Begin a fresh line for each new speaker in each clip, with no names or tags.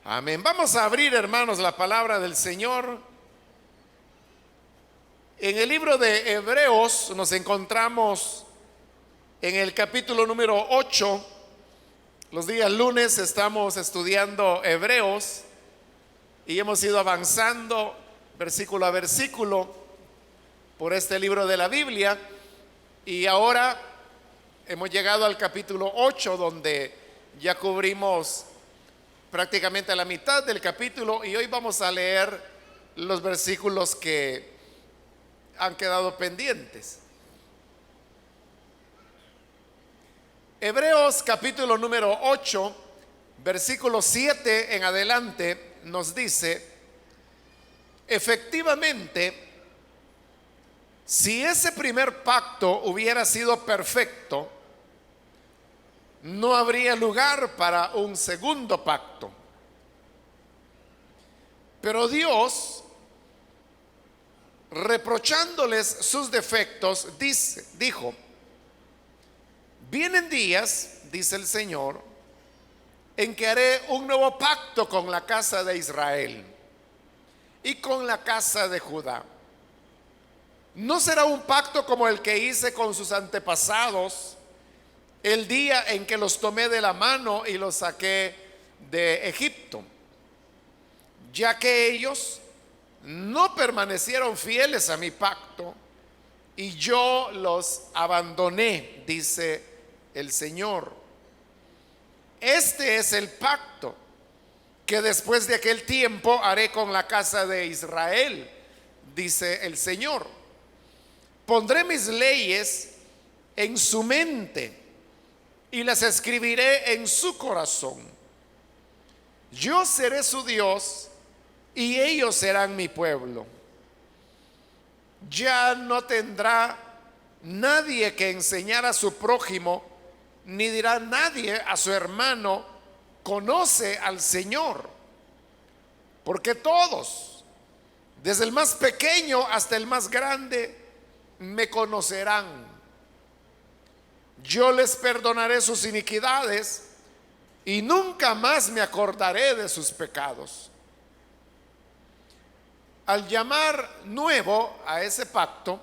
Amén. Vamos a abrir, hermanos, la palabra del Señor. En el libro de Hebreos nos encontramos en el capítulo número 8. Los días lunes estamos estudiando Hebreos y hemos ido avanzando versículo a versículo por este libro de la Biblia. Y ahora hemos llegado al capítulo 8, donde ya cubrimos prácticamente la mitad del capítulo, y hoy vamos a leer los versículos que han quedado pendientes. Hebreos capítulo número 8, versículo 7 en adelante nos dice: efectivamente, si ese primer pacto hubiera sido perfecto, no habría lugar para un segundo pacto. Pero Dios, reprochándoles sus defectos, dijo: vienen días, dice el Señor, en que haré un nuevo pacto con la casa de Israel y con la casa de Judá. No será un pacto como el que hice con sus antepasados el día en que los tomé de la mano y los saqué de Egipto, ya que ellos no permanecieron fieles a mi pacto y yo los abandoné, dice el Señor. Este es el pacto que después de aquel tiempo haré con la casa de Israel, dice el Señor. Pondré mis leyes en su mente y las escribiré en su corazón. Yo seré su Dios y ellos serán mi pueblo. Ya no tendrá nadie que enseñar a su prójimo, ni dirá nadie a su hermano: conoce al Señor, porque todos, desde el más pequeño hasta el más grande, me conocerán. Yo les perdonaré sus iniquidades y nunca más me acordaré de sus pecados. Al llamar nuevo a ese pacto,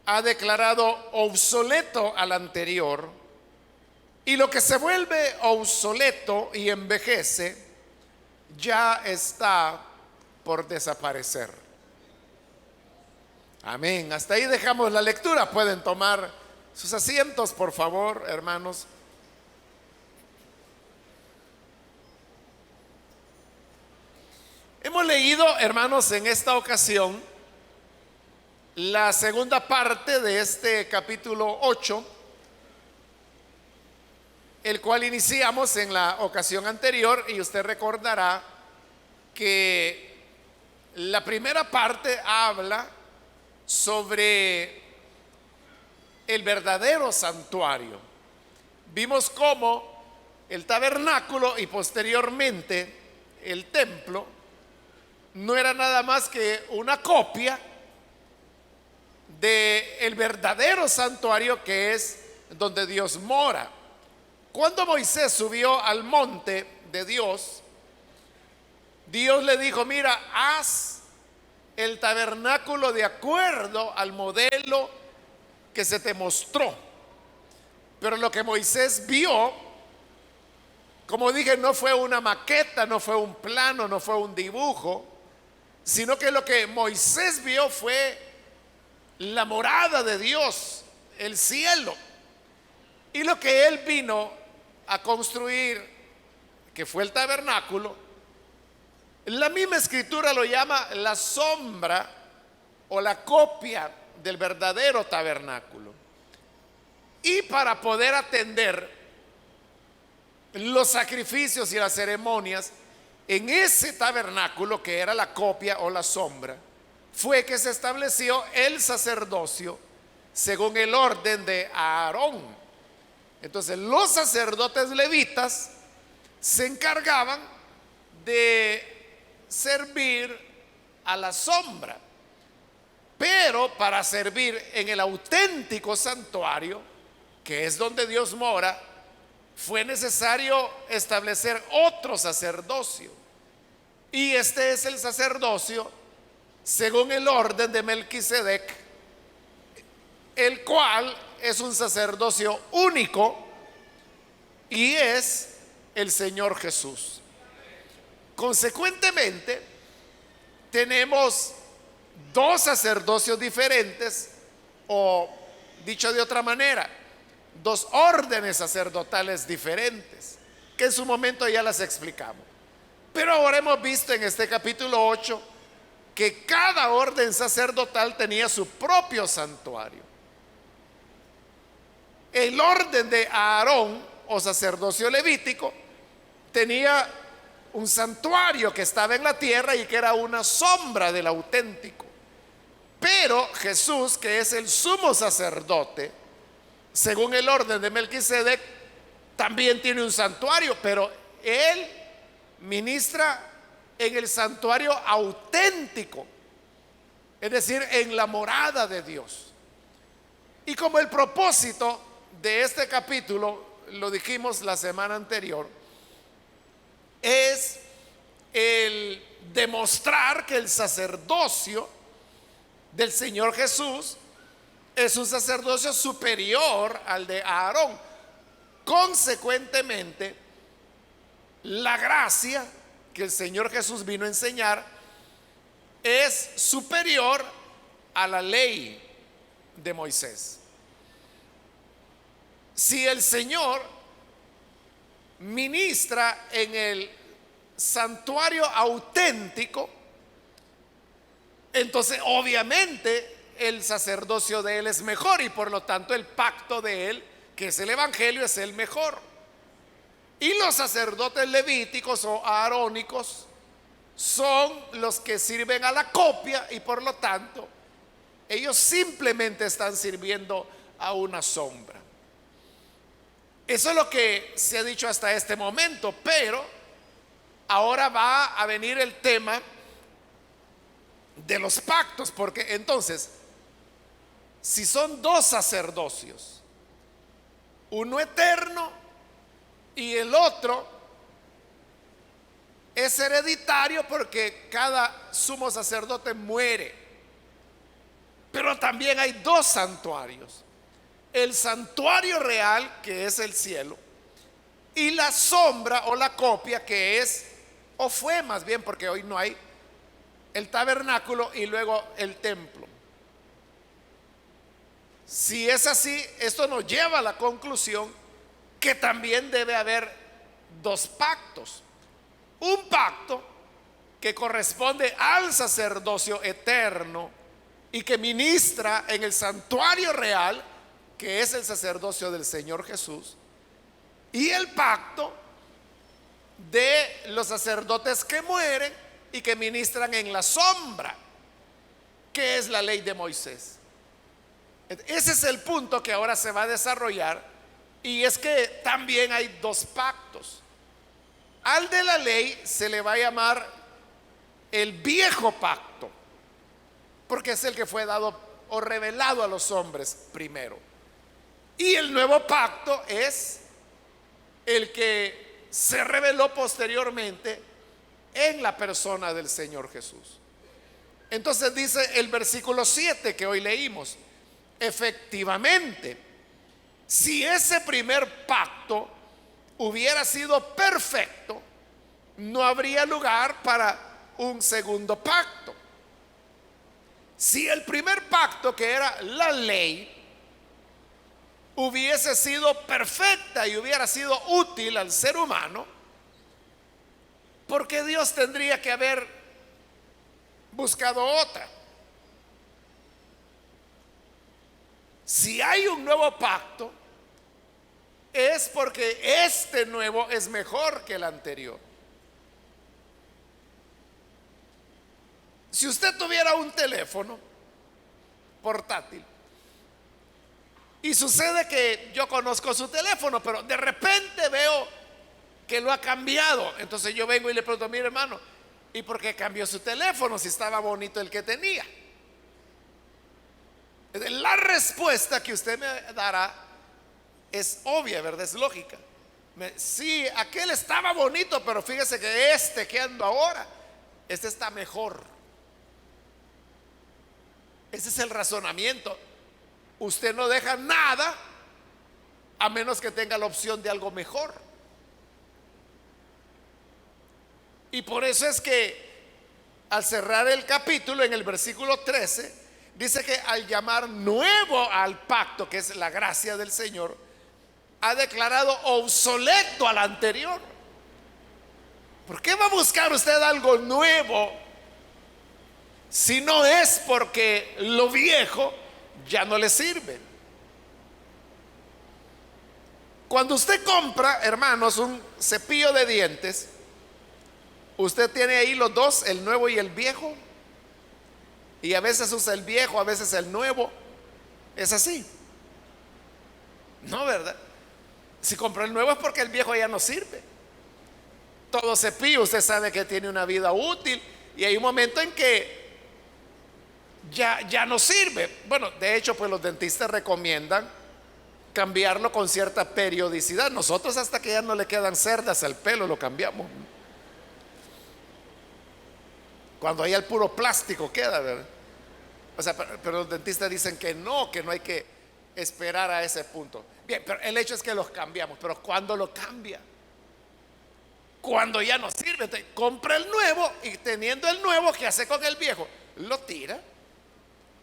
ha declarado obsoleto al anterior, y lo que se vuelve obsoleto y envejece ya está por desaparecer. Amén. Hasta ahí dejamos la lectura. Pueden tomar sus asientos, por favor, hermanos. Hemos leído, hermanos, en esta ocasión la segunda parte de este capítulo 8, el cual iniciamos en la ocasión anterior, y usted recordará que la primera parte habla sobre el verdadero santuario. Vimos cómo el tabernáculo y posteriormente el templo no era nada más que una copia del verdadero santuario, que es donde Dios mora. Cuando Moisés subió al monte de Dios, Dios le dijo: mira, haz el tabernáculo de acuerdo al modelo que se te mostró. Pero lo que Moisés vio, como dije, no fue una maqueta, no fue un plano, no fue un dibujo, sino que lo que Moisés vio fue la morada de Dios, el cielo. Y lo que él vino a construir, que fue el tabernáculo, la misma escritura lo llama la sombra o la copia del verdadero tabernáculo. Y para poder atender los sacrificios y las ceremonias en ese tabernáculo, que era la copia o la sombra, fue que se estableció el sacerdocio según el orden de Aarón. Entonces los sacerdotes levitas se encargaban de servir a la sombra, pero para servir en el auténtico santuario, que es donde Dios mora, fue necesario establecer otro sacerdocio. Y este es el sacerdocio según el orden de Melquisedec, el cual es un sacerdocio único y es el Señor Jesús. Consecuentemente, tenemos dos sacerdocios diferentes, o dicho de otra manera, dos órdenes sacerdotales diferentes, que en su momento ya las explicamos. Pero ahora hemos visto en este capítulo 8 que cada orden sacerdotal tenía su propio santuario. El orden de Aarón o sacerdocio levítico tenía un santuario que estaba en la tierra y que era una sombra del auténtico. Pero Jesús, que es el sumo sacerdote, según el orden de Melquisedec, también tiene un santuario, pero él ministra en el santuario auténtico, es decir, en la morada de Dios. Y como el propósito de este capítulo, lo dijimos la semana anterior, es el demostrar que el sacerdocio del Señor Jesús es un sacerdocio superior al de Aarón. Consecuentemente, la gracia que el Señor Jesús vino a enseñar es superior a la ley de Moisés. Si el Señor ministra en el santuario auténtico, entonces obviamente el sacerdocio de él es mejor y por lo tanto el pacto de él, que es el evangelio, es el mejor. Y los sacerdotes levíticos o aarónicos son los que sirven a la copia y por lo tanto ellos simplemente están sirviendo a una sombra. Eso es lo que se ha dicho hasta este momento, pero ahora va a venir el tema de los pactos, porque entonces, si son dos sacerdocios, uno eterno y el otro es hereditario porque cada sumo sacerdote muere, pero también hay dos santuarios: el santuario real, que es el cielo, y la sombra o la copia, que es, o fue más bien, porque hoy no hay, el tabernáculo y luego el templo. Si es así, esto nos lleva a la conclusión que también debe haber dos pactos: un pacto que corresponde al sacerdocio eterno y que ministra en el santuario real, que es el sacerdocio del Señor Jesús, y el pacto de los sacerdotes que mueren y que ministran en la sombra, que es la ley de Moisés. Ese es el punto que ahora se va a desarrollar, y es que también hay dos pactos. Al de la ley se le va a llamar el viejo pacto, porque es el que fue dado o revelado a los hombres primero. Y el nuevo pacto es el que se reveló posteriormente en la persona del Señor Jesús. Entonces dice el versículo 7 que hoy leímos: efectivamente, si ese primer pacto hubiera sido perfecto, no habría lugar para un segundo pacto. Si el primer pacto, que era la ley, hubiese sido perfecta y hubiera sido útil al ser humano, ¿por qué Dios tendría que haber buscado otra? Si hay un nuevo pacto, es porque este nuevo es mejor que el anterior. Si usted tuviera un teléfono portátil y sucede que yo conozco su teléfono, pero de repente veo que lo ha cambiado, entonces yo vengo y le pregunto: mire, hermano, ¿y por qué cambió su teléfono si estaba bonito el que tenía? La respuesta que usted me dará es obvia, ¿verdad? Es lógica. Sí, aquel estaba bonito, pero fíjese que este que ando ahora, este está mejor. Ese es el razonamiento. Usted no deja nada a menos que tenga la opción de algo mejor. Y por eso es que al cerrar el capítulo, en el versículo 13, dice que al llamar nuevo al pacto, que es la gracia del Señor, ha declarado obsoleto al anterior. ¿Por qué va a buscar usted algo nuevo si no es porque lo viejo ya no le sirve? Cuando usted compra, hermanos, un cepillo de dientes, usted tiene ahí los dos, el nuevo y el viejo, y a veces usa el viejo, a veces el nuevo. Es así, ¿no, verdad? Si compró el nuevo es porque el viejo ya no sirve. Todo cepillo usted sabe que tiene una vida útil, y hay un momento en que ya no sirve. Bueno, de hecho, pues los dentistas recomiendan cambiarlo con cierta periodicidad. Nosotros hasta que ya no le quedan cerdas al pelo lo cambiamos. Cuando hay el puro plástico queda, ¿verdad? O sea, pero los dentistas dicen que no hay que esperar a ese punto. Bien, pero el hecho es que los cambiamos. Pero ¿cuándo lo cambia? Cuando ya no sirve. Entonces, compra el nuevo, y teniendo el nuevo, ¿qué hace con el viejo? Lo tira.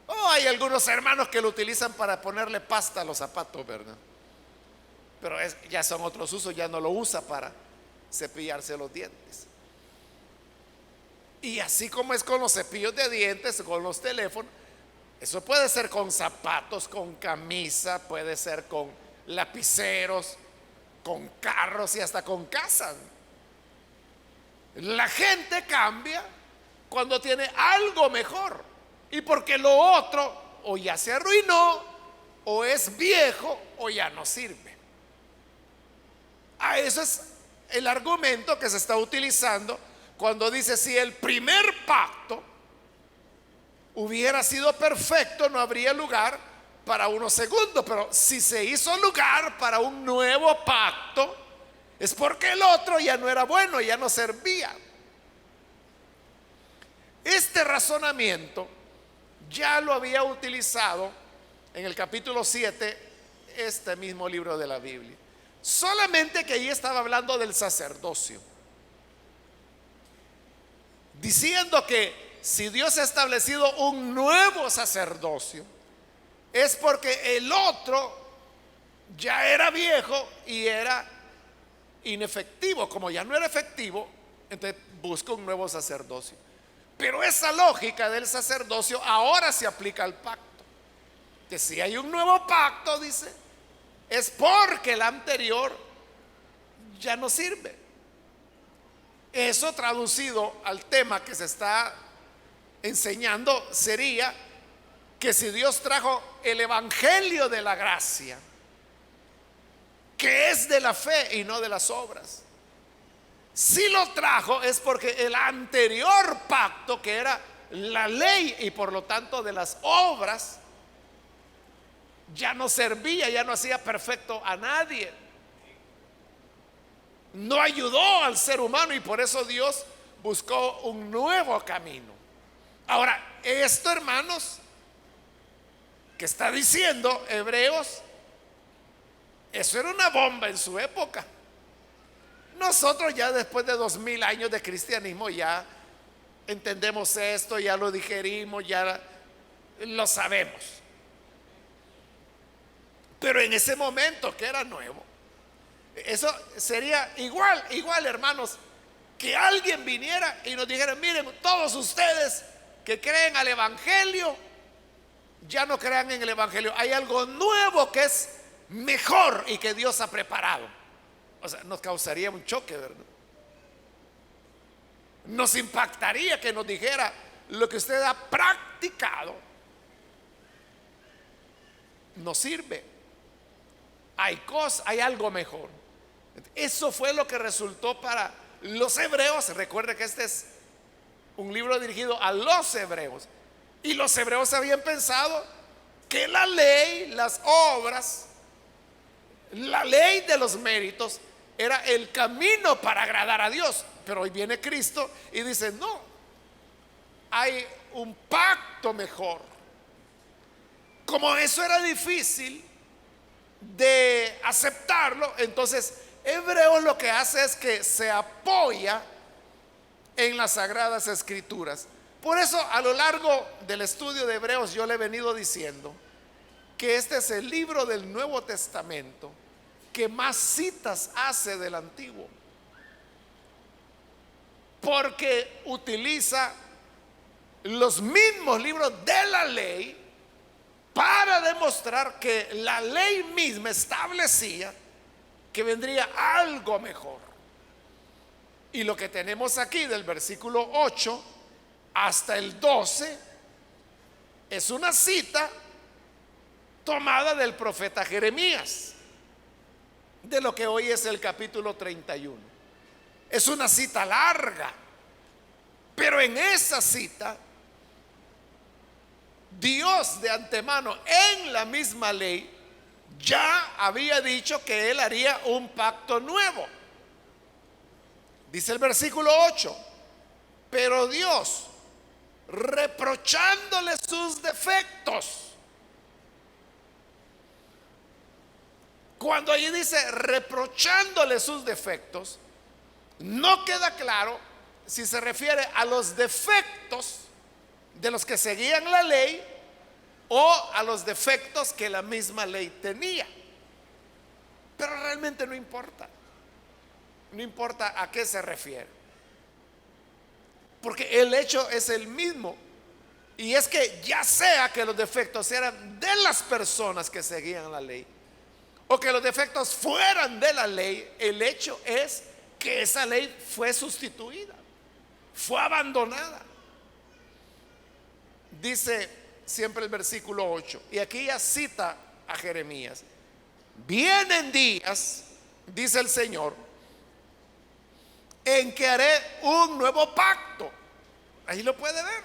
Oh, hay algunos hermanos que lo utilizan para ponerle pasta a los zapatos, ¿verdad? Pero ya son otros usos, ya no lo usa para cepillarse los dientes. Y así como es con los cepillos de dientes, con los teléfonos, eso puede ser con zapatos, con camisa, puede ser con lapiceros, con carros y hasta con casas. La gente cambia cuando tiene algo mejor, y porque lo otro o ya se arruinó, o es viejo, o ya no sirve. A eso es el argumento que se está utilizando cuando dice: si el primer pacto hubiera sido perfecto, no habría lugar para uno segundo. Pero si se hizo lugar para un nuevo pacto, es porque el otro ya no era bueno, ya no servía. Este razonamiento ya lo había utilizado en el capítulo 7 este mismo libro de la Biblia, solamente que ahí estaba hablando del sacerdocio, diciendo que si Dios ha establecido un nuevo sacerdocio, es porque el otro ya era viejo y era inefectivo. Como ya no era efectivo, entonces busca un nuevo sacerdocio. Pero esa lógica del sacerdocio ahora se aplica al pacto. Que si hay un nuevo pacto, dice, es porque el anterior ya no sirve. Eso, traducido al tema que se está enseñando, sería que si Dios trajo el evangelio de la gracia, que es de la fe y no de las obras, si lo trajo es porque el anterior pacto, que era la ley y por lo tanto de las obras, ya no servía, ya no hacía perfecto a nadie, no ayudó al ser humano, y por eso Dios buscó un nuevo camino. Ahora, esto, hermanos, que está diciendo Hebreos, eso era una bomba en su época. Nosotros ya después de 2000 años de cristianismo ya entendemos esto, ya lo digerimos, ya lo sabemos. Pero en ese momento, que era nuevo, eso sería igual, hermanos, que alguien viniera y nos dijera: miren, todos ustedes que creen al evangelio, ya no crean en el evangelio, hay algo nuevo que es mejor y que Dios ha preparado. O sea, nos causaría un choque, ¿verdad? Nos impactaría que nos dijera: lo que usted ha practicado no sirve, hay algo mejor. Eso fue lo que resultó para los hebreos. Recuerde que este es un libro dirigido a los hebreos, y los hebreos habían pensado que la ley, las obras, la ley de los méritos era el camino para agradar a Dios. Pero hoy viene Cristo y dice, no, hay un pacto mejor. Como eso era difícil de aceptarlo, entonces Hebreos lo que hace es que se apoya en las Sagradas Escrituras. Por eso a lo largo del estudio de Hebreos yo le he venido diciendo que este es el libro del Nuevo Testamento que más citas hace del Antiguo, porque utiliza los mismos libros de la ley para demostrar que la ley misma establecía que vendría algo mejor. Y lo que tenemos aquí del versículo 8 hasta el 12 es una cita tomada del profeta Jeremías, de lo que hoy es el capítulo 31. Es una cita larga, pero en esa cita Dios de antemano en la misma ley ya había dicho que Él haría un pacto nuevo. Dice el versículo 8, pero Dios, reprochándole sus defectos. Cuando allí dice reprochándole sus defectos, no queda claro si se refiere a los defectos de los que seguían la ley o a los defectos que la misma ley tenía. Pero realmente no importa. No importa a qué se refiere, porque el hecho es el mismo. Y es que ya sea que los defectos eran de las personas que seguían la ley o que los defectos fueran de la ley, el hecho es que esa ley fue sustituida, fue abandonada. Dice siempre el versículo 8, y aquí ya cita a Jeremías: vienen días, dice el Señor, en que haré un nuevo pacto. Ahí lo puede ver.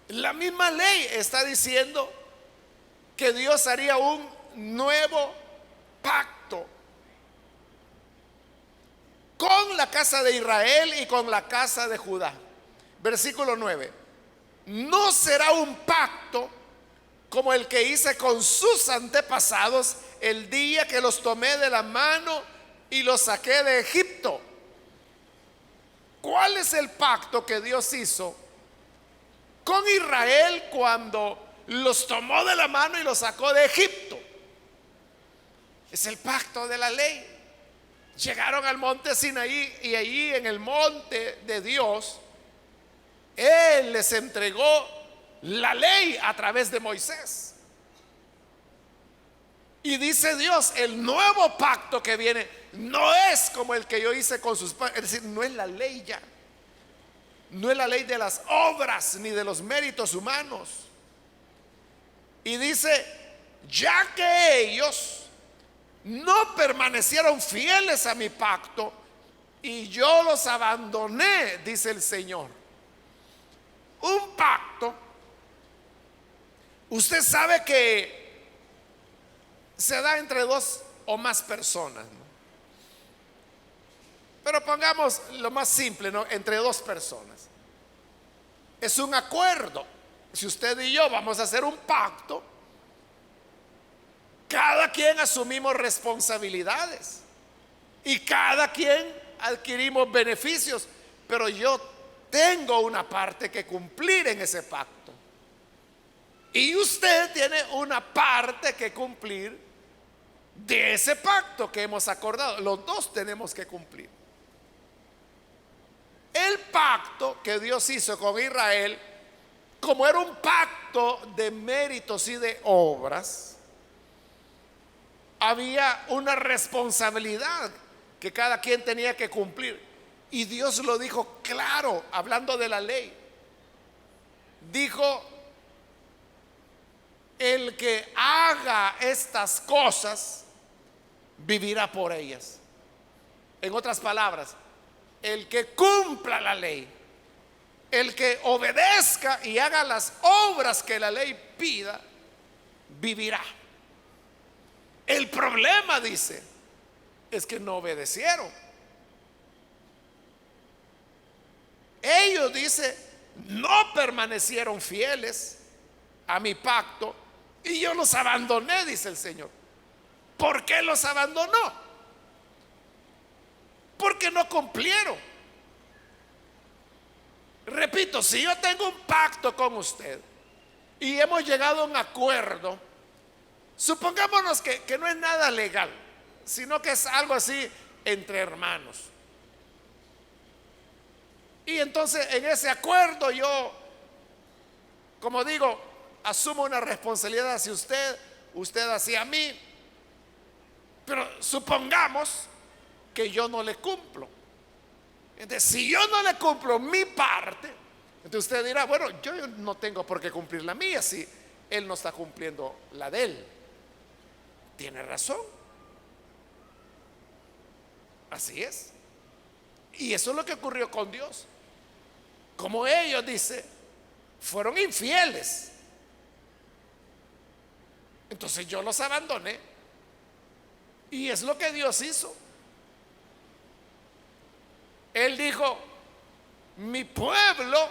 La misma ley está diciendo que Dios haría un nuevo pacto con la casa de Israel y con la casa de Judá. Versículo 9: no será un pacto como el que hice con sus antepasados el día que los tomé de la mano y los saqué de Egipto. ¿Cuál es el pacto que Dios hizo con Israel cuando los tomó de la mano y los sacó de Egipto? Es el pacto de la ley. Llegaron al monte Sinaí y allí en el monte de Dios Él les entregó la ley a través de Moisés. Y dice Dios, el nuevo pacto que viene no es como el que yo hice con sus padres. Es decir, no es la ley ya. No es la ley de las obras ni de los méritos humanos. Y dice, ya que ellos no permanecieron fieles a mi pacto y yo los abandoné, dice el Señor. Un pacto, usted sabe que se da entre dos o más personas, ¿no? Pero pongamos lo más simple, ¿no? Entre dos personas. Es un acuerdo. Si usted y yo vamos a hacer un pacto, cada quien asumimos responsabilidades y cada quien adquirimos beneficios, pero yo tengo una parte que cumplir en ese pacto y usted tiene una parte que cumplir de ese pacto que hemos acordado. Los dos tenemos que cumplir. El pacto que Dios hizo con Israel, como era un pacto de méritos y de obras, había una responsabilidad que cada quien tenía que cumplir. Y Dios lo dijo claro, hablando de la ley. Dijo, el que haga estas cosas vivirá por ellas. En otras palabras, el que cumpla la ley, el que obedezca y haga las obras que la ley pida, vivirá. El problema, dice, es que no obedecieron. Ellos, dice, no permanecieron fieles a mi pacto y yo los abandoné, dice el Señor. ¿Por qué los abandonó? Porque no cumplieron. Repito, si yo tengo un pacto con usted y hemos llegado a un acuerdo, supongámonos que no es nada legal, sino que es algo así entre hermanos. Y entonces en ese acuerdo yo, como digo, asumo una responsabilidad hacia usted, usted hacia mí. Pero supongamos que yo no le cumplo. Entonces, si yo no le cumplo mi parte, entonces usted dirá, bueno, yo no tengo por qué cumplir la mía si él no está cumpliendo la de él. Tiene razón. Así es. Y eso es lo que ocurrió con Dios. Como ellos, dice, fueron infieles, entonces yo los abandoné. Y es lo que Dios hizo. Él dijo, mi pueblo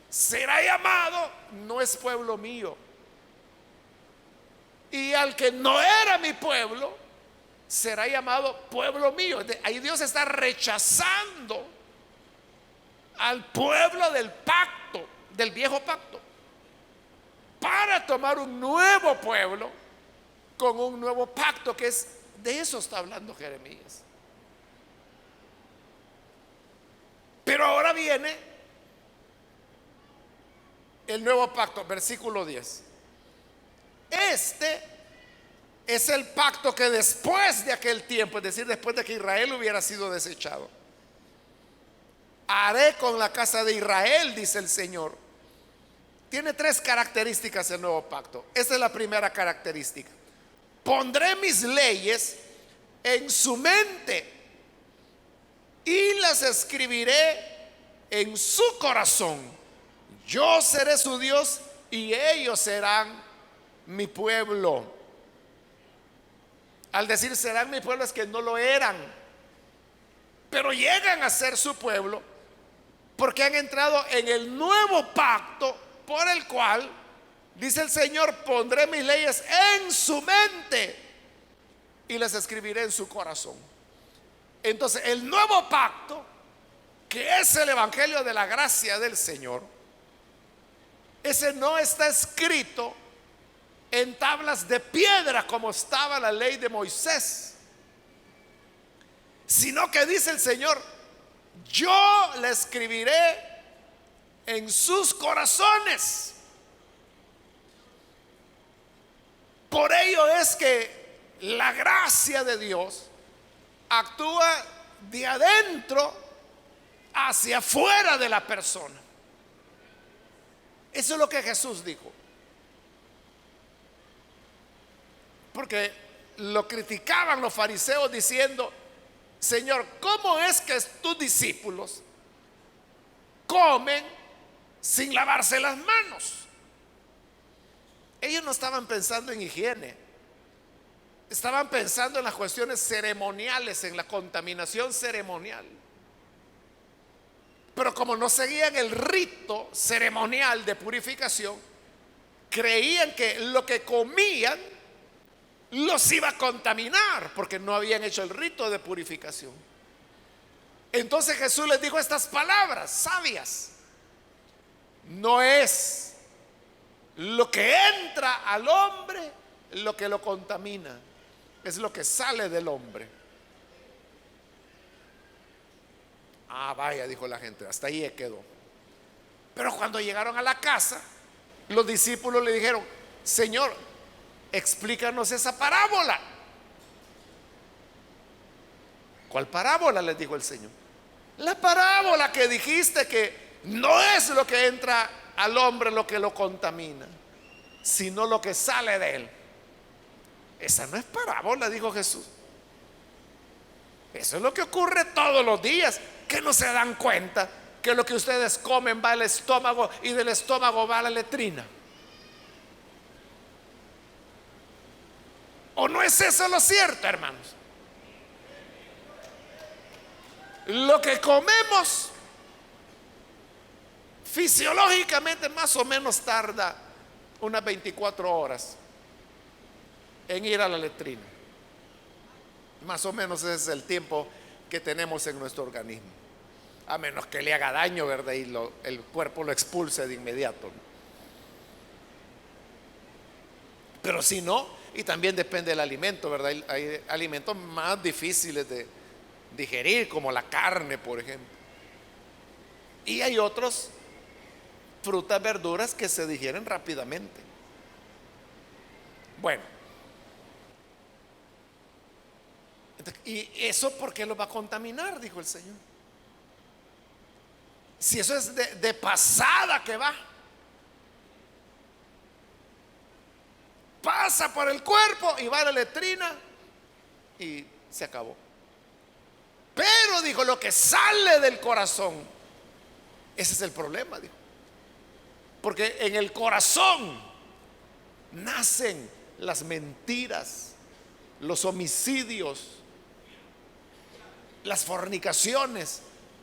será llamado, no es pueblo mío. Y al que no era mi pueblo, será llamado pueblo mío. Ahí Dios está rechazando al pueblo del pacto, del viejo pacto, para tomar un nuevo pueblo con un nuevo pacto, que es, de eso está hablando Jeremías. Pero ahora viene el nuevo pacto, versículo 10. Este es el pacto que después de aquel tiempo, es decir, después de que Israel hubiera sido desechado, haré con la casa de Israel, dice el Señor. Tiene tres características el nuevo pacto. Esta es la primera característica. Pondré mis leyes en su mente y las escribiré en su corazón. Yo seré su Dios y ellos serán mi pueblo. Al decir serán mi pueblo es que no lo eran, pero llegan a ser su pueblo porque han entrado en el nuevo pacto por el cual, dice el Señor, pondré mis leyes en su mente y las escribiré en su corazón. Entonces, el nuevo pacto, que es el evangelio de la gracia del Señor, ese no está escrito en tablas de piedra como estaba la ley de Moisés, sino que dice el Señor, yo la escribiré en sus corazones. Por ello es que la gracia de Dios actúa de adentro hacia afuera de la persona. Eso es lo que Jesús dijo. Porque lo criticaban los fariseos diciendo, Señor, ¿cómo es que tus discípulos comen sin lavarse las manos? Ellos no estaban pensando en higiene, estaban pensando en las cuestiones ceremoniales, en la contaminación ceremonial. Pero como no seguían el rito ceremonial de purificación, creían que lo que comían los iba a contaminar porque no habían hecho el rito de purificación. Entonces Jesús les dijo estas palabras sabias: no es lo que entra al hombre lo que lo contamina, es lo que sale del hombre. Ah, vaya, dijo la gente, hasta ahí quedó. Pero cuando llegaron a la casa, los discípulos le dijeron, Señor, explícanos esa parábola. ¿Cuál parábola?, les dijo el Señor. La parábola que dijiste que no es lo que entra al hombre lo que lo contamina, sino lo que sale de él. Esa no es parábola, dijo Jesús. Eso es lo que ocurre todos los días, que no se dan cuenta que lo que ustedes comen va al estómago y del estómago va a la letrina. ¿O no es eso lo cierto, hermanos? Lo que comemos fisiológicamente más o menos tarda unas 24 horas en ir a la letrina. Más o menos ese es el tiempo que tenemos en nuestro organismo. A menos que le haga daño, ¿verdad? Y el cuerpo lo expulse de inmediato. Pero si no, y también depende del alimento, ¿verdad? Hay alimentos más difíciles de digerir, como la carne, por ejemplo. Y hay otros, frutas, verduras, que se digieren rápidamente. Bueno, ¿y eso por qué lo va a contaminar? Dijo el Señor. Si eso es de pasada que va, pasa por el cuerpo y va a la letrina y se acabó. Pero dijo, lo que sale del corazón, ese es el problema, dijo. Porque en el corazón nacen las mentiras, los homicidios, las fornicaciones,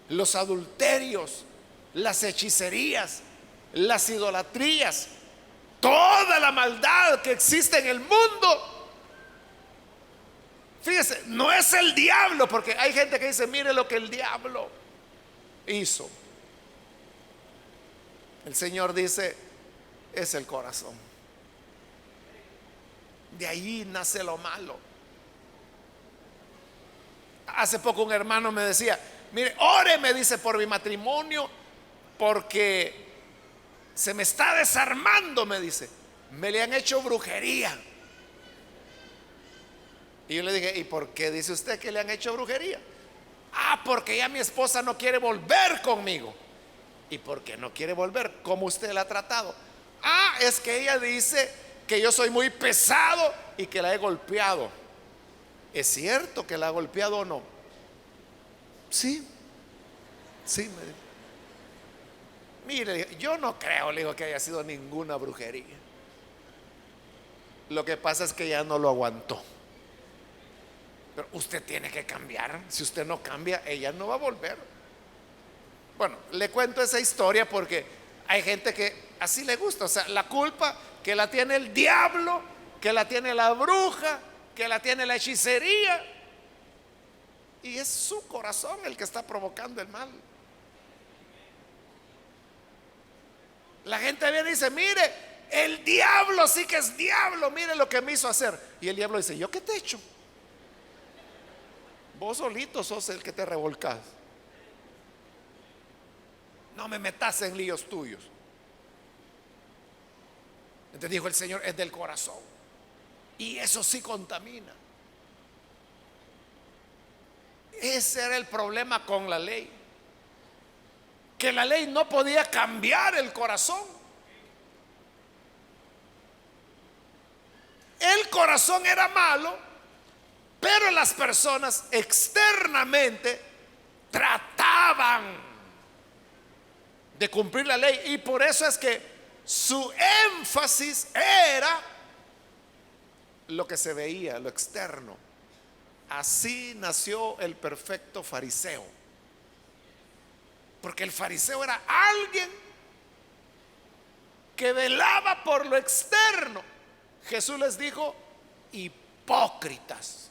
los adulterios, las hechicerías, las idolatrías, toda la maldad que existe en el mundo. Fíjese, no es el diablo, porque hay gente que dice, mire lo que el diablo hizo. El Señor dice, es el corazón. De ahí nace lo malo. Hace poco un hermano me decía, mire, ore, me dice, por mi matrimonio, porque se me está desarmando, me dice. Me le han hecho brujería. Y yo le dije, ¿y por qué dice usted que le han hecho brujería? Ah, porque ya mi esposa no quiere volver conmigo. ¿Y por qué no quiere volver? ¿Cómo usted la ha tratado? Ah, es que ella dice que yo soy muy pesado y que la he golpeado. ¿Es cierto que la ha golpeado o no? Sí, sí, me dijo. Mire, yo no creo, le digo, que haya sido ninguna brujería. Lo que pasa es que ya no lo aguantó. Pero usted tiene que cambiar. Si usted no cambia, ella no va a volver. Bueno, le cuento esa historia porque hay gente que así le gusta. O sea, la culpa que la tiene el diablo, que la tiene la bruja, que la tiene la hechicería. Y es su corazón el que está provocando el mal. La gente viene y dice, mire, el diablo sí que es diablo, mire lo que me hizo hacer. Y el diablo dice, ¿yo qué te he hecho? Vos solito sos el que te revolcás. No me metas en líos tuyos. Entonces dijo el Señor, es del corazón. Y eso sí contamina. Ese era el problema con la ley. Que la ley no podía cambiar el corazón. El corazón era malo, pero las personas externamente trataban de cumplir la ley. Y por eso es que su énfasis era lo que se veía, lo externo. Así nació el perfecto fariseo. Porque el fariseo era alguien que velaba por lo externo. Jesús les dijo, hipócritas.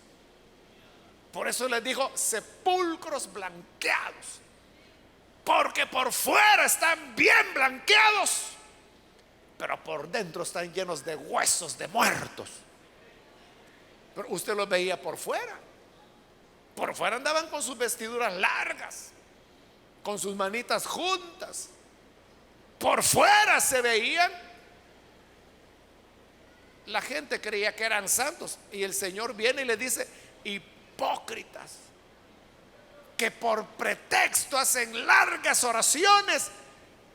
Por eso les dijo, sepulcros blanqueados. Porque por fuera están bien blanqueados, pero por dentro están llenos de huesos de muertos. Pero usted los veía por fuera. Por fuera andaban con sus vestiduras largas, con sus manitas juntas. Por fuera se veían. La gente creía que eran santos. Y el Señor viene y le dice, hipócritas, que por pretexto hacen largas oraciones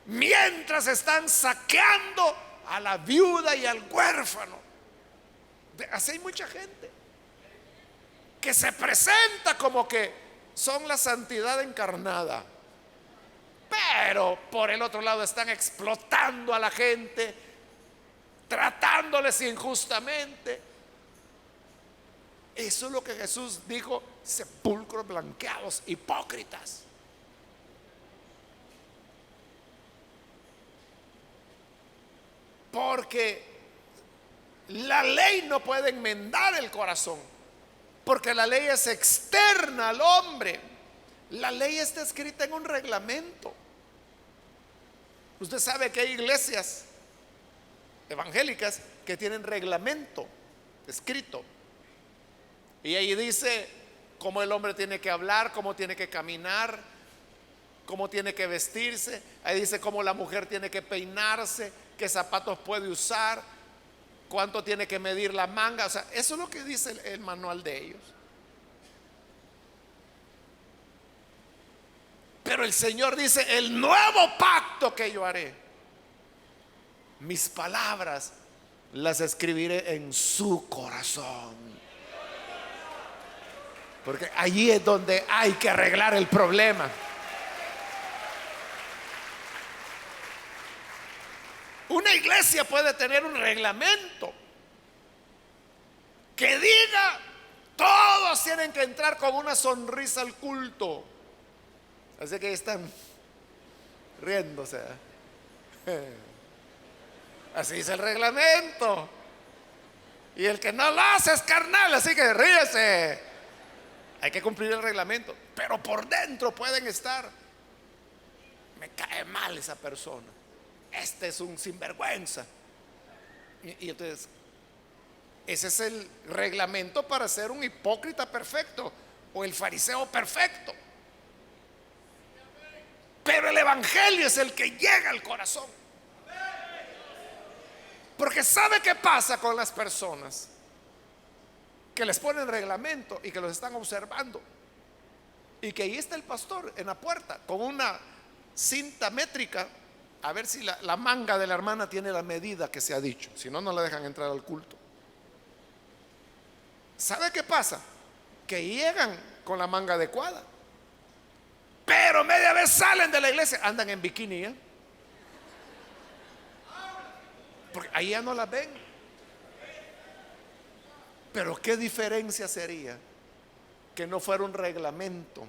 mientras están saqueando a la viuda y al huérfano. Así hay mucha gente que se presenta como que son la santidad encarnada, pero por el otro lado están explotando a la gente, tratándoles injustamente. Eso es lo que Jesús dijo, sepulcros blanqueados, hipócritas. Porque la ley no puede enmendar el corazón, porque la ley es externa al hombre. La ley está escrita en un reglamento. Usted sabe que hay iglesias evangélicas que tienen reglamento escrito, y ahí dice cómo el hombre tiene que hablar, cómo tiene que caminar, cómo tiene que vestirse. Ahí dice cómo la mujer tiene que peinarse, qué zapatos puede usar, cuánto tiene que medir la manga. O sea, eso es lo que dice el manual de ellos. Pero el Señor dice: el nuevo pacto que yo haré, mis palabras las escribiré en su corazón. Porque allí es donde hay que arreglar el problema. Una iglesia puede tener un reglamento que diga: todos tienen que entrar con una sonrisa al culto. Así que están riéndose. Así dice el reglamento. Y el que no lo hace es carnal, así que ríese. Hay que cumplir el reglamento. Pero por dentro pueden estar: me cae mal esa persona, este es un sinvergüenza. Y entonces, ese es el reglamento para ser un hipócrita perfecto o el fariseo perfecto. Pero el evangelio es el que llega al corazón. Porque ¿sabe qué pasa con las personas que les ponen reglamento y que los están observando? Y que ahí está el pastor en la puerta con una cinta métrica a ver si la manga de la hermana tiene la medida que se ha dicho. Si no, no la dejan entrar al culto. ¿Sabe qué pasa? Que llegan con la manga adecuada, pero media vez salen de la iglesia, andan en bikini, ¿eh? Porque ahí ya no las ven. Pero qué diferencia sería que no fuera un reglamento,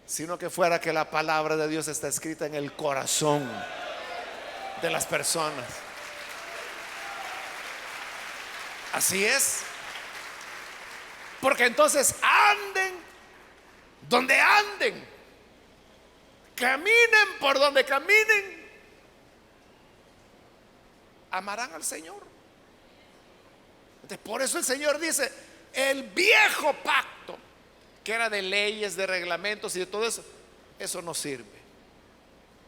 sino que fuera que la palabra de Dios está escrita en el corazón de las personas. Así es. Porque entonces anden donde anden, caminen por donde caminen, amarán al Señor. Entonces, por eso el Señor dice: el viejo pacto, que era de leyes, de reglamentos y de todo eso, eso no sirve.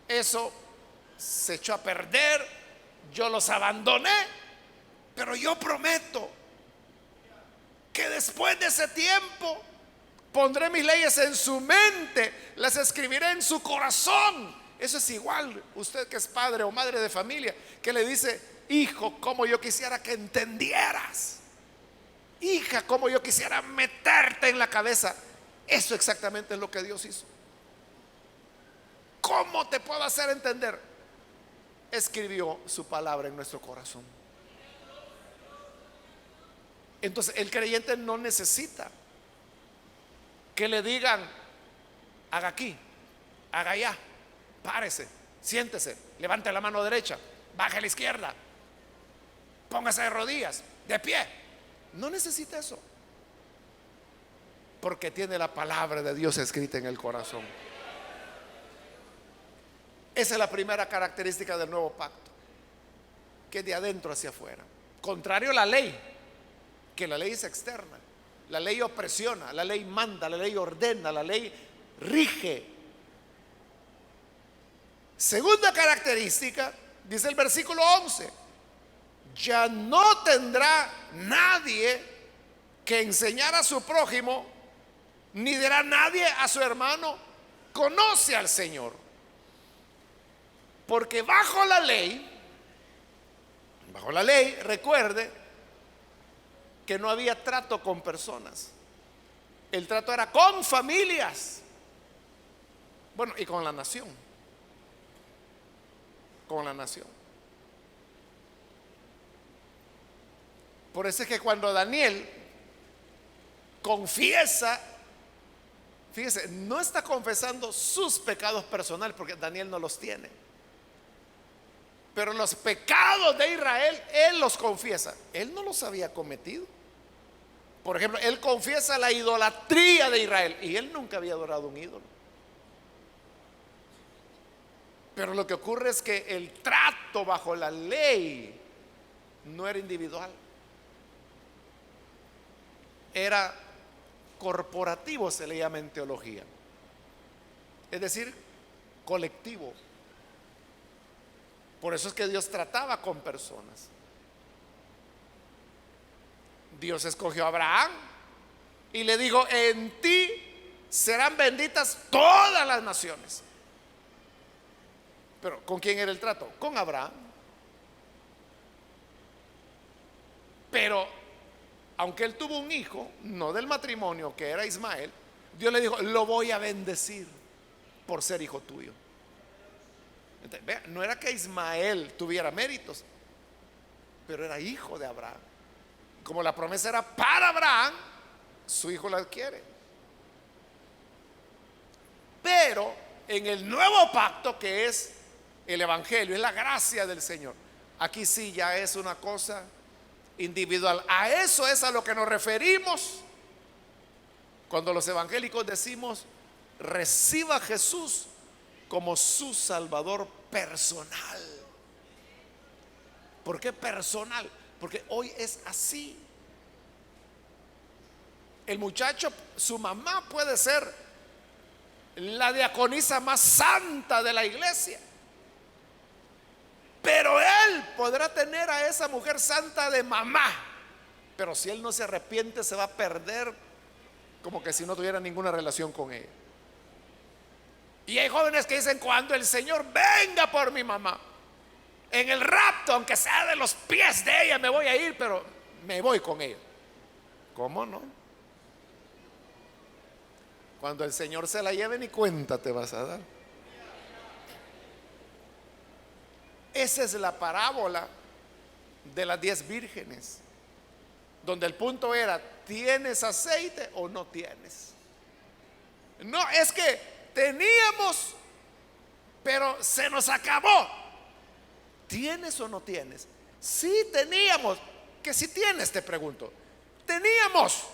Eso se echó a perder. Yo los abandoné. Pero yo prometo que después de ese tiempo pondré mis leyes en su mente, las escribiré en su corazón. Eso es igual, usted que es padre o madre de familia, que le dice: hijo, como yo quisiera que entendieras. Hija, como yo quisiera meterte en la cabeza. Eso exactamente es lo que Dios hizo. ¿Cómo te puedo hacer entender? Escribió su palabra en nuestro corazón. Entonces el creyente no necesita que le digan: haga aquí, haga allá, párese, siéntese, levante la mano derecha, baje a la izquierda, póngase de rodillas, de pie. No necesita eso, porque tiene la palabra de Dios escrita en el corazón. Esa es la primera característica del nuevo pacto, que es de adentro hacia afuera. Contrario a la ley, que la ley es externa. La ley opresiona, la ley manda, la ley ordena, la ley rige. Segunda característica, dice el versículo 11: ya no tendrá nadie que enseñar a su prójimo, ni dirá nadie a su hermano: conoce al Señor. Porque bajo la ley, recuerde que no había trato con personas. El trato era con familias. Bueno, y con la nación. Con la nación. Por eso es que cuando Daniel confiesa Fíjese, no está confesando sus pecados personales porque Daniel no los tiene. Pero los pecados de Israel, él los confiesa. Él no los había cometido. Por ejemplo, él confiesa la idolatría de Israel y él nunca había adorado un ídolo. Pero lo que ocurre es que el trato bajo la ley no era individual, era corporativo, se le llama en teología, es decir, colectivo. Por eso es que Dios trataba con personas. Dios escogió a Abraham y le dijo: en ti serán benditas todas las naciones. Pero ¿con quién era el trato? Con Abraham. Pero aunque él tuvo un hijo, no del matrimonio, que era Ismael, Dios le dijo: lo voy a bendecir por ser hijo tuyo. Entonces, vea, no era que Ismael tuviera méritos, pero era hijo de Abraham. Como la promesa era para Abraham, su hijo la adquiere. Pero en el nuevo pacto, que es el evangelio, es la gracia del Señor, aquí sí ya es una cosa individual. A eso es a lo que nos referimos cuando los evangélicos decimos: reciba a Jesús como su Salvador personal. ¿Por qué personal? Porque hoy es así. El muchacho, su mamá puede ser la diaconisa más santa de la iglesia, pero él podrá tener a esa mujer santa de mamá, pero si él no se arrepiente, se va a perder como que si no tuviera ninguna relación con ella. Y hay jóvenes que dicen: cuando el Señor venga por mi mamá, en el rapto, aunque sea de los pies de ella, me voy a ir, pero me voy con ella. ¿Cómo no? Cuando el Señor se la lleve, ni cuenta te vas a dar. Esa es la parábola de las 10 vírgenes, donde el punto era: ¿tienes aceite o no tienes? No, es que teníamos, pero se nos acabó. ¿Tienes o no tienes? Sí, teníamos. Que si tienes, te pregunto. Teníamos,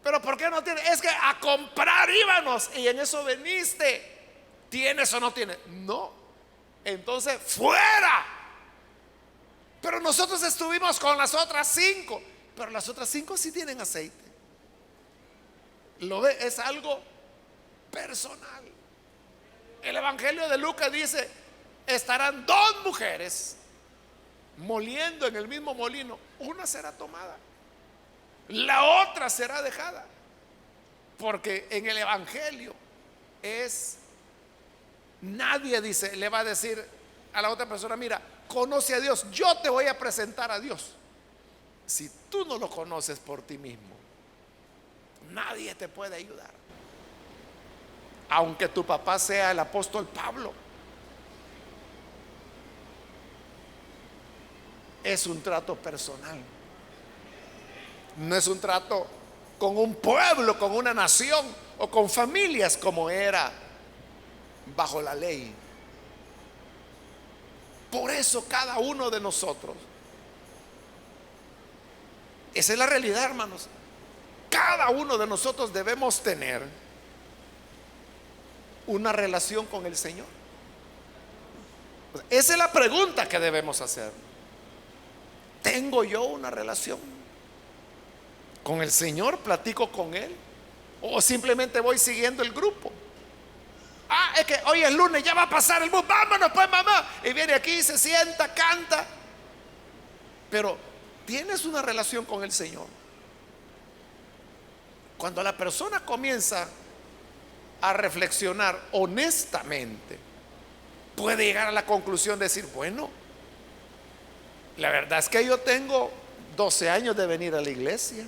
pero ¿por qué no tienes? Es que a comprar íbamos y en eso veniste. ¿Tienes o no tienes? No. Entonces, fuera. Pero nosotros estuvimos con las otras 5, pero las otras 5 sí tienen aceite. ¿Lo ve? Es algo personal. El evangelio de Lucas dice: estarán 2 mujeres moliendo en el mismo molino, una será tomada, la otra será dejada. Porque en el evangelio es, nadie dice, le va a decir a la otra persona: mira, conoce a Dios, yo te voy a presentar a Dios. Si tú no lo conoces por ti mismo, nadie te puede ayudar. Aunque tu papá sea el apóstol Pablo, es un trato personal. No es un trato con un pueblo, con una nación o con familias como era bajo la ley. Por eso cada uno de nosotros, esa es la realidad, hermanos, cada uno de nosotros debemos tener una relación con el Señor. Esa es la pregunta que debemos hacer. ¿Tengo yo una relación con el Señor? ¿Platico con Él? ¿O simplemente voy siguiendo el grupo? Ah, es que hoy es lunes, ya va a pasar el bus, vámonos pues mamá. Y viene aquí, se sienta, canta. Pero ¿tienes una relación con el Señor? Cuando la persona comienza a reflexionar honestamente, puede llegar a la conclusión de decir: bueno, la verdad es que yo tengo 12 años de venir a la iglesia,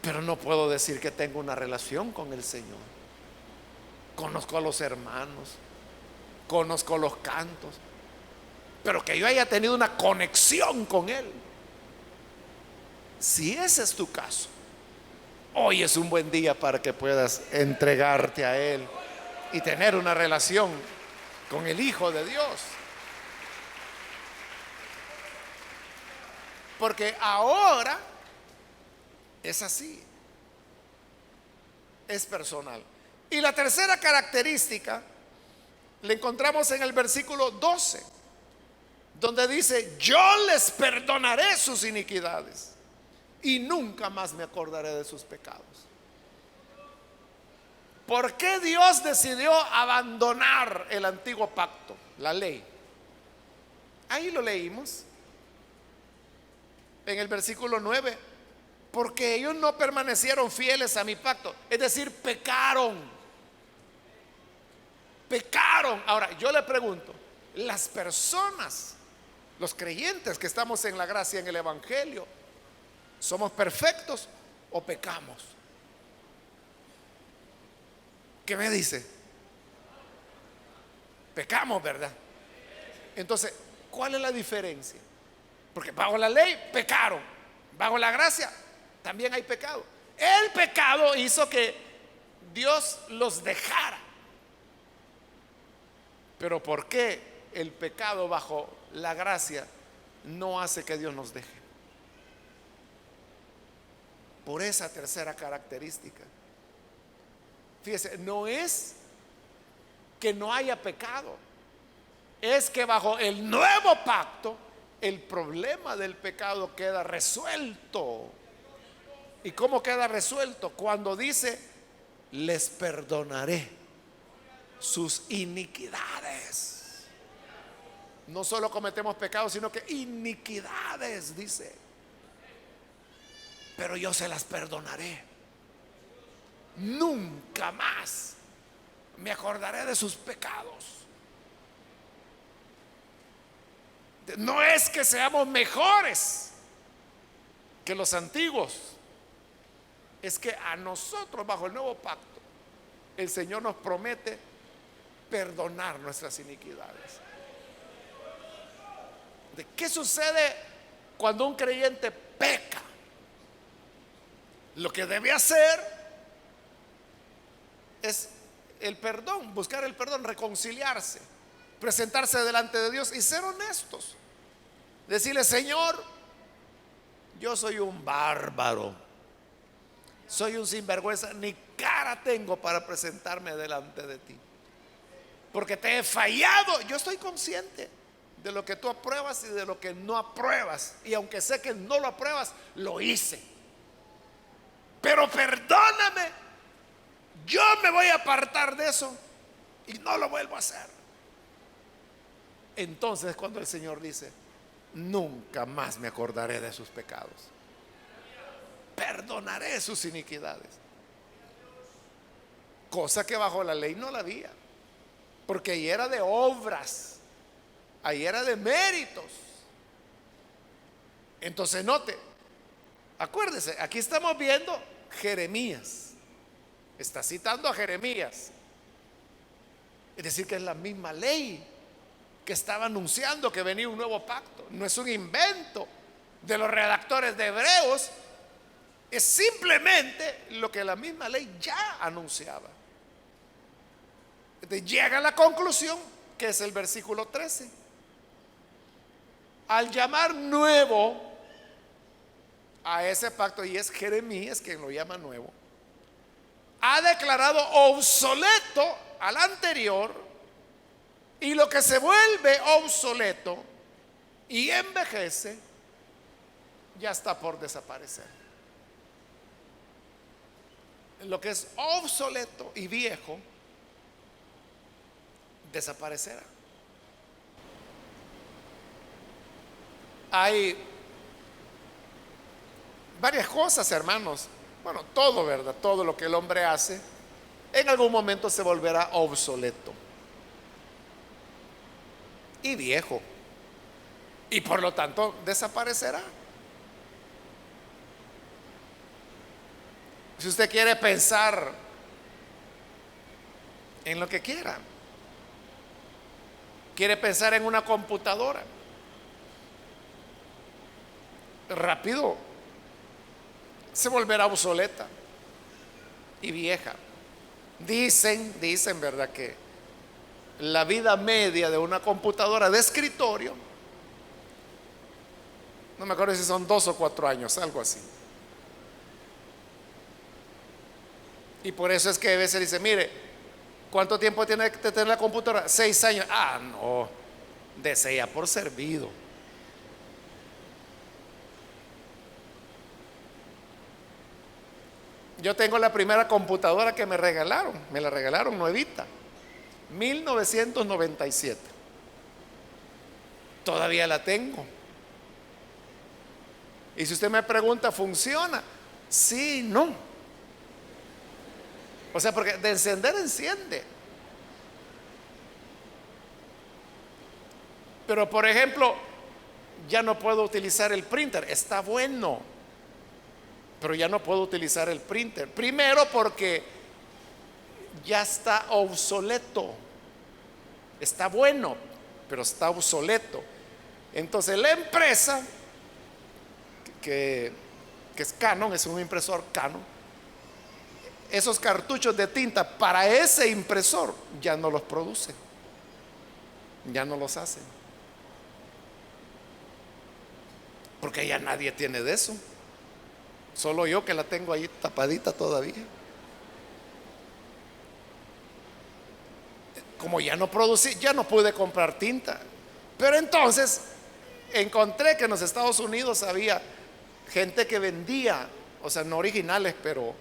pero no puedo decir que tengo una relación con el Señor. Conozco a los hermanos, conozco los cantos, pero que yo haya tenido una conexión con Él. Si ese es tu caso, hoy es un buen día para que puedas entregarte a Él y tener una relación con el Hijo de Dios. Porque ahora es así, es personal. Y la tercera característica la encontramos en el versículo 12, donde dice: yo les perdonaré sus iniquidades y nunca más me acordaré de sus pecados. ¿Por qué Dios decidió abandonar el antiguo pacto, la ley? Ahí lo leímos en el versículo 9. Porque ellos no permanecieron fieles a mi pacto, es decir, pecaron. Ahora yo le pregunto, las personas, los creyentes que estamos en la gracia, en el evangelio, ¿somos perfectos o pecamos? ¿Qué me dice? Pecamos, ¿verdad? Entonces, ¿cuál es la diferencia? Porque bajo la ley pecaron, bajo la gracia también hay pecado. El pecado hizo que Dios los dejara. Pero ¿por qué el pecado bajo la gracia no hace que Dios nos deje? Por esa tercera característica. Fíjese, no es que no haya pecado, es que bajo el nuevo pacto el problema del pecado queda resuelto. ¿Y cómo queda resuelto? Cuando dice: les perdonaré sus iniquidades. No solo cometemos pecados, sino que iniquidades, dice. Pero yo se las perdonaré. Nunca más me acordaré de sus pecados. No es que seamos mejores que los antiguos, es que a nosotros bajo el nuevo pacto el Señor nos promete perdonar nuestras iniquidades. ¿De qué sucede cuando un creyente peca? Lo que debe hacer es el perdón, buscar el perdón, reconciliarse, presentarse delante de Dios y ser honestos. Decirle: Señor, yo soy un bárbaro, soy un sinvergüenza, ni cara tengo para presentarme delante de ti, porque te he fallado. Yo estoy consciente de lo que tú apruebas y de lo que no apruebas, y aunque sé que no lo apruebas, lo hice. Pero perdóname, yo me voy a apartar de eso y no lo vuelvo a hacer. Entonces, cuando el Señor dice: nunca más me acordaré de sus pecados, perdonaré sus iniquidades, cosa que bajo la ley no la había, porque ahí era de obras, ahí era de méritos. Entonces note, acuérdese, aquí estamos viendo Jeremías, está citando a Jeremías, es decir, que es la misma ley que estaba anunciando que venía un nuevo pacto. No es un invento de los redactores de Hebreos, es simplemente lo que la misma ley ya anunciaba. Entonces llega a la conclusión, que es el versículo 13. Al llamar nuevo a ese pacto, y es Jeremías quien lo llama nuevo, ha declarado obsoleto al anterior, y lo que se vuelve obsoleto y envejece ya está por desaparecer. Lo que es obsoleto y viejo desaparecerá. Hay varias cosas, hermanos. Bueno, todo, ¿verdad? Todo lo que el hombre hace en algún momento se volverá obsoleto y viejo, y por lo tanto desaparecerá. Si usted quiere pensar en lo que quiera, quiere pensar en una computadora, rápido se volverá obsoleta. y vieja. Dicen, ¿verdad? Que la vida media de una computadora de escritorio, no me acuerdo si son 2 o 4 años, algo así. Y por eso es que a veces dice, mire, ¿cuánto tiempo tiene que tener la computadora? 6 años. Ah, no, desea por servido. Yo tengo la primera computadora que me la regalaron nuevita, 1997. Todavía la tengo. Y si usted me pregunta, ¿funciona? Sí, no. O sea, porque de encender, enciende. Pero por ejemplo, ya no puedo utilizar el printer. Está bueno, pero ya no puedo utilizar el printer. Primero porque ya está obsoleto. Está bueno, pero está obsoleto. Entonces la empresa que es Canon, es un impresor Canon, esos cartuchos de tinta para ese impresor ya no los produce, ya no los hacen, porque ya nadie tiene de eso. Solo yo, que la tengo ahí tapadita todavía. Como ya no producí, ya no pude comprar tinta. Pero entonces encontré que en los Estados Unidos había gente que vendía, o sea, no originales, pero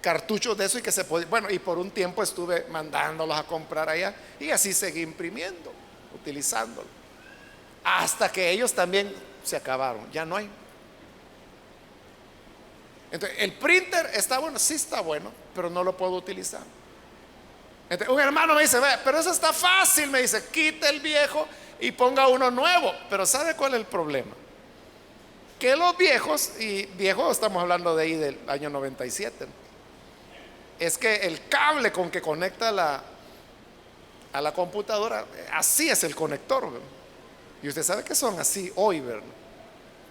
cartuchos de eso, y que se podía, bueno, y por un tiempo estuve mandándolos a comprar allá, y así seguí imprimiendo, utilizándolo, hasta que ellos también se acabaron, ya no hay. Entonces, el printer está bueno, sí está bueno, pero no lo puedo utilizar. Entonces, un hermano me dice, ve, pero eso está fácil, me dice, quite el viejo y ponga uno nuevo. Pero ¿sabe cuál es el problema? Que los viejos, y viejos estamos hablando de ahí del año 97, es que el cable con que conecta a la computadora, así es el conector, ¿verdad? Y usted sabe que son así hoy, ¿verdad?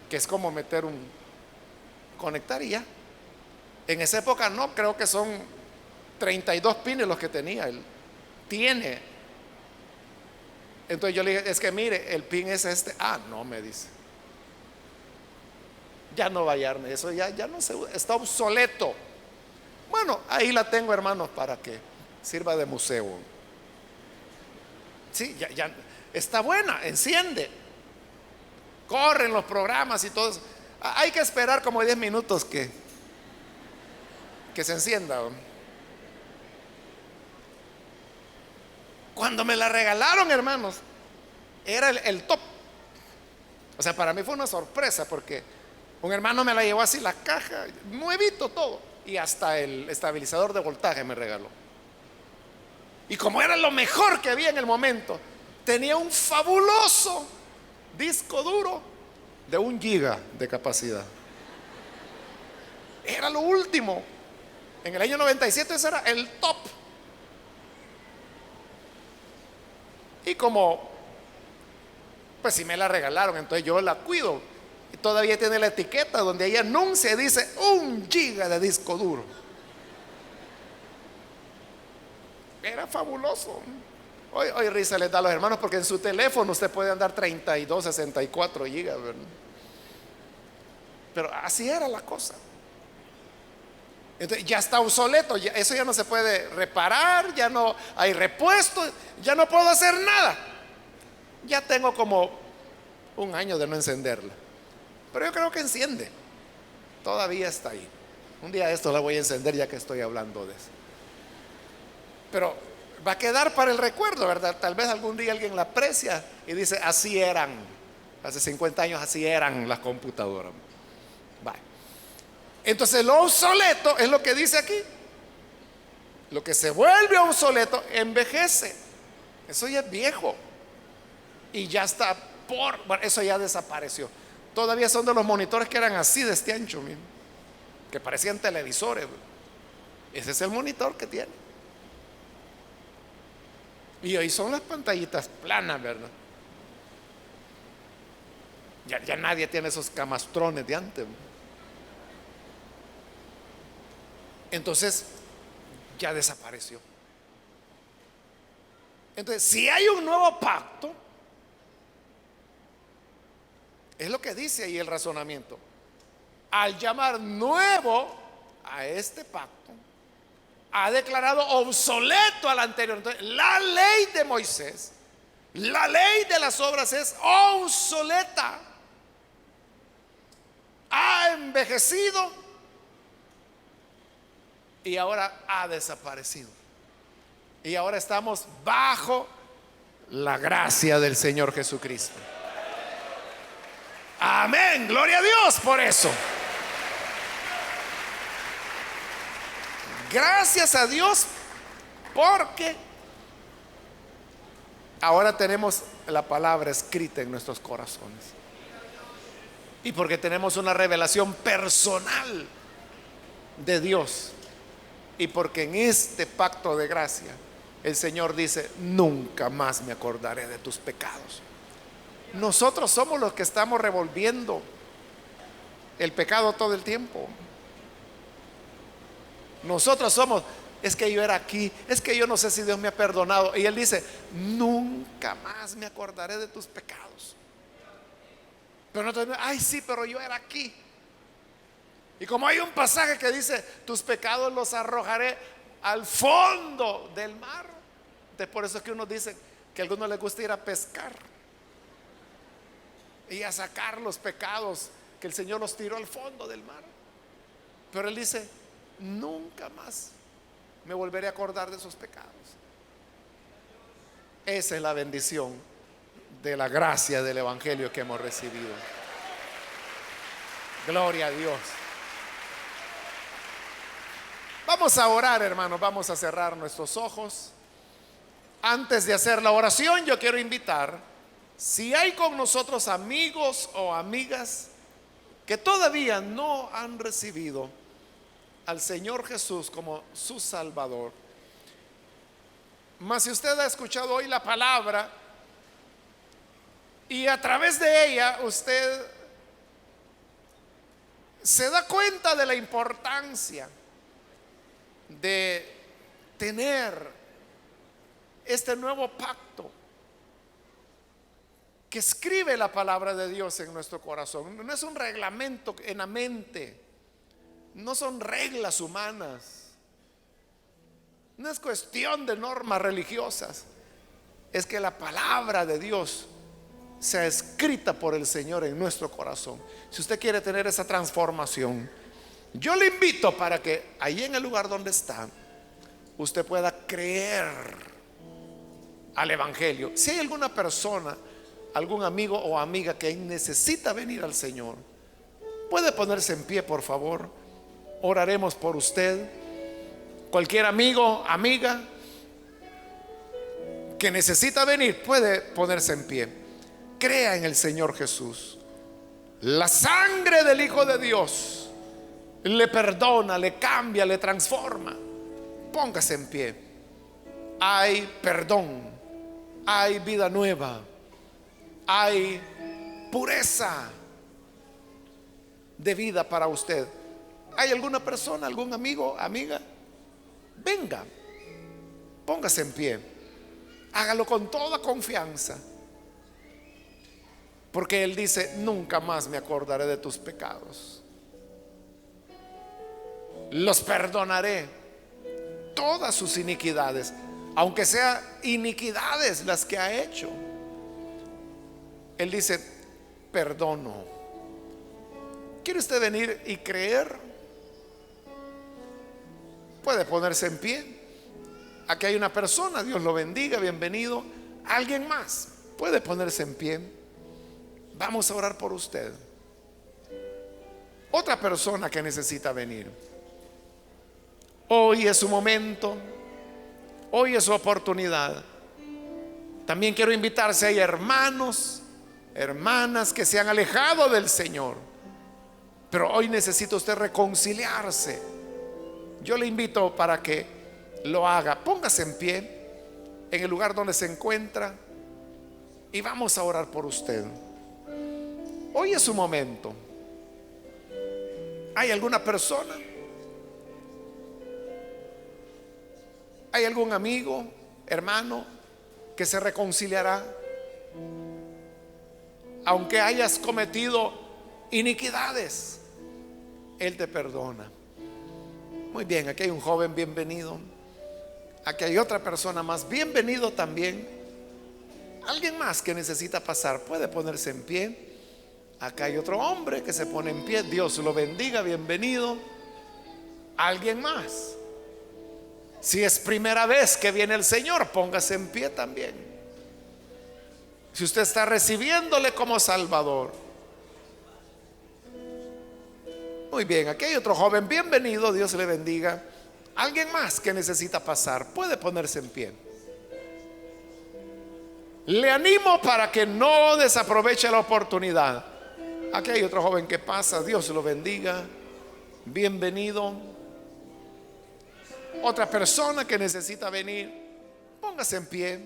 Que es como meter conectar y ya. En esa época no, creo que son 32 pines los que tenía. Él tiene. Entonces yo le dije, es que mire, el pin es este. Ah, no, me dice. Ya no va a hallarme, eso ya no se usa, está obsoleto. Bueno, ahí la tengo, hermanos, para que sirva de museo. Sí, ya está buena, enciende. Corren los programas y todo eso. Hay que esperar como 10 minutos que se encienda. Cuando me la regalaron, hermanos, era el top. O sea, para mí fue una sorpresa, porque un hermano me la llevó así, la caja, nuevito todo, y hasta el estabilizador de voltaje me regaló. Y como era lo mejor que había en el momento, tenía un fabuloso disco duro de 1 GB de capacidad. Era lo último. En el año 97 ese era el top. Y como, pues si me la regalaron, entonces yo la cuido. Y todavía tiene la etiqueta donde ahí anuncia, dice 1 GB de disco duro. Era fabuloso. Hoy risa les da a los hermanos, porque en su teléfono usted puede andar 32, 64 GB, ¿verdad? Pero así era la cosa. Entonces ya está obsoleto, eso ya no se puede reparar, ya no hay repuesto, ya no puedo hacer nada. Ya tengo como 1 año de no encenderla, pero yo creo que enciende, todavía está ahí. Un día esto la voy a encender, ya que estoy hablando de eso. Pero va a quedar para el recuerdo, ¿verdad? Tal vez algún día alguien la aprecia y dice, así eran, hace 50 años así eran las computadoras. Vale. Entonces lo obsoleto es lo que dice aquí. Lo que se vuelve obsoleto envejece. Eso ya es viejo. Y ya está bueno, eso ya desapareció. Todavía son de los monitores que eran así, de este ancho mismo, que parecían televisores. Ese es el monitor que tiene. Y hoy son las pantallitas planas, ¿verdad? Ya nadie tiene esos camastrones de antes. entonces ya desapareció. Entonces, si hay un nuevo pacto, es lo que dice ahí el razonamiento. Al llamar nuevo a este pacto, ha declarado obsoleto al anterior. Entonces, la ley de Moisés, la ley de las obras es obsoleta, ha envejecido y ahora ha desaparecido. Y ahora estamos bajo la gracia del Señor Jesucristo. Amén, gloria a Dios por eso. Gracias a Dios porque ahora tenemos la palabra escrita en nuestros corazones. Y porque tenemos una revelación personal de Dios. Y porque en este pacto de gracia el Señor dice: nunca más me acordaré de tus pecados. Nosotros somos los que estamos revolviendo el pecado todo el tiempo. Nosotros somos: es que yo era aquí, es que yo no sé si Dios me ha perdonado. Y Él dice: nunca más me acordaré de tus pecados. Pero nosotros: ay, sí, pero yo era aquí. Y como hay un pasaje que dice: tus pecados los arrojaré al fondo del mar. Entonces, por eso es que uno dice que a algunos les gusta ir a pescar y a sacar los pecados que el Señor los tiró al fondo del mar. Pero Él dice: nunca más me volveré a acordar de esos pecados. Esa es la bendición de la gracia del Evangelio que hemos recibido. Gloria a Dios. Vamos a orar, hermanos, vamos a cerrar nuestros ojos. Antes de hacer la oración, yo quiero invitar, si hay con nosotros amigos o amigas que todavía no han recibido al Señor Jesús como su Salvador, mas si usted ha escuchado hoy la palabra y a través de ella usted se da cuenta de la importancia de tener este nuevo pacto que escribe la palabra de Dios en nuestro corazón. No es un reglamento en la mente, no son reglas humanas, no es cuestión de normas religiosas, es que la palabra de Dios sea escrita por el Señor en nuestro corazón. Si usted quiere tener esa transformación, yo le invito para que ahí en el lugar donde está usted pueda creer al Evangelio. Si hay alguna persona, algún amigo o amiga que necesita venir al Señor, puede ponerse en pie, por favor. Oraremos por usted. Cualquier amigo, amiga que necesita venir puede ponerse en pie. Crea en el Señor Jesús. La sangre del Hijo de Dios le perdona, le cambia, le transforma. Póngase en pie. Hay perdón, hay vida nueva, hay pureza de vida para usted. ¿Hay alguna persona, algún amigo, amiga? Venga, póngase en pie. Hágalo con toda confianza, porque Él dice: nunca más me acordaré de tus pecados. Los perdonaré todas sus iniquidades, aunque sean iniquidades las que ha hecho. Él dice: perdono. ¿Quiere usted venir y creer? Puede ponerse en pie. Aquí hay una persona, Dios lo bendiga, bienvenido. Alguien más puede ponerse en pie. Vamos a orar por usted. Otra persona que necesita venir. Hoy es su momento, hoy es su oportunidad. También quiero invitar, si hay hermanos, hermanas que se han alejado del Señor, pero hoy necesita usted reconciliarse, yo le invito para que lo haga. Póngase en pie en el lugar donde se encuentra y vamos a orar por usted. Hoy es su momento. ¿Hay alguna persona ¿Hay algún amigo, hermano, que se reconciliará? Aunque hayas cometido iniquidades, Él te perdona. Muy bien, aquí hay un joven, bienvenido. Aquí hay otra persona más, bienvenido también. Alguien más que necesita pasar, puede ponerse en pie. Acá hay otro hombre que se pone en pie, Dios lo bendiga, bienvenido. Alguien más. Si es primera vez que viene el Señor, póngase en pie también. Si usted está recibiéndole como Salvador. Muy bien, aquí hay otro joven, bienvenido, Dios le bendiga. Alguien más que necesita pasar, puede ponerse en pie. Le animo para que no desaproveche la oportunidad. Aquí hay otro joven que pasa, Dios lo bendiga, bienvenido. Otra persona que necesita venir, póngase en pie.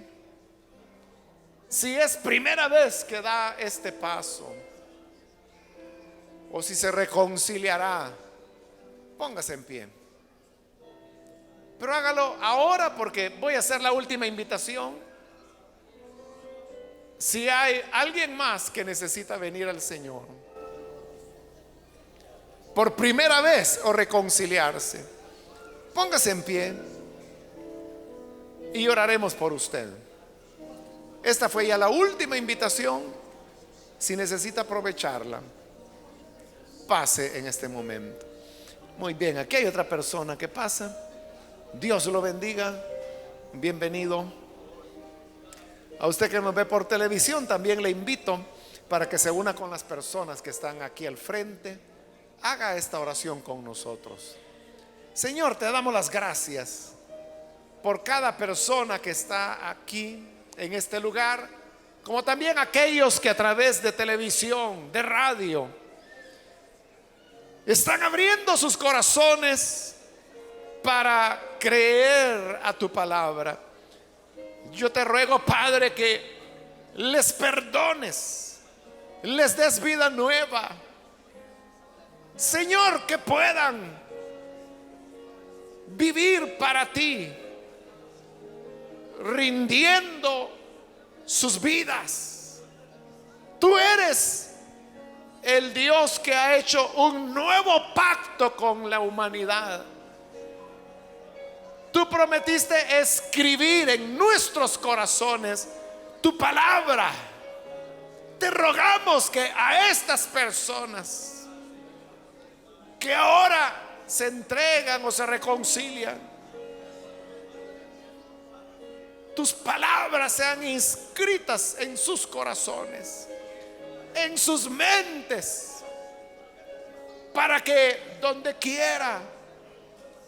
Si es primera vez que da este paso, o si se reconciliará, póngase en pie. Pero hágalo ahora, porque voy a hacer la última invitación. Si hay alguien más que necesita venir al Señor por primera vez o reconciliarse, póngase en pie y oraremos por usted. Esta fue ya la última invitación. Si necesita aprovecharla, pase en este momento. Muy bien, aquí hay otra persona que pasa. Dios lo bendiga, bienvenido. A usted que nos ve por televisión, también le invito para que se una con las personas que están aquí al frente. Haga esta oración con nosotros. Señor, te damos las gracias por cada persona que está aquí en este lugar, como también aquellos que a través de televisión, de radio, están abriendo sus corazones para creer a tu palabra. Yo te ruego, Padre, que les perdones, les des vida nueva. Señor, que puedan vivir para ti, rindiendo sus vidas. Tú eres el Dios que ha hecho un nuevo pacto con la humanidad. Tú prometiste escribir en nuestros corazones tu palabra. Te rogamos que a estas personas que ahora se entregan o se reconcilian, tus palabras sean inscritas en sus corazones, en sus mentes, para que donde quiera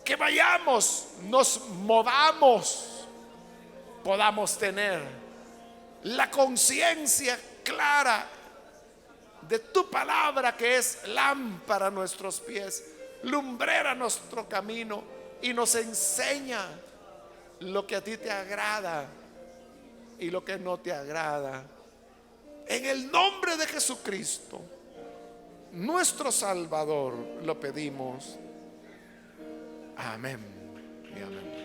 que vayamos, nos movamos, podamos tener la conciencia clara de tu palabra, que es lámpara a nuestros pies, lumbrera nuestro camino, y nos enseña lo que a ti te agrada y lo que no te agrada. En el nombre de Jesucristo, nuestro Salvador, lo pedimos. Amén y amén.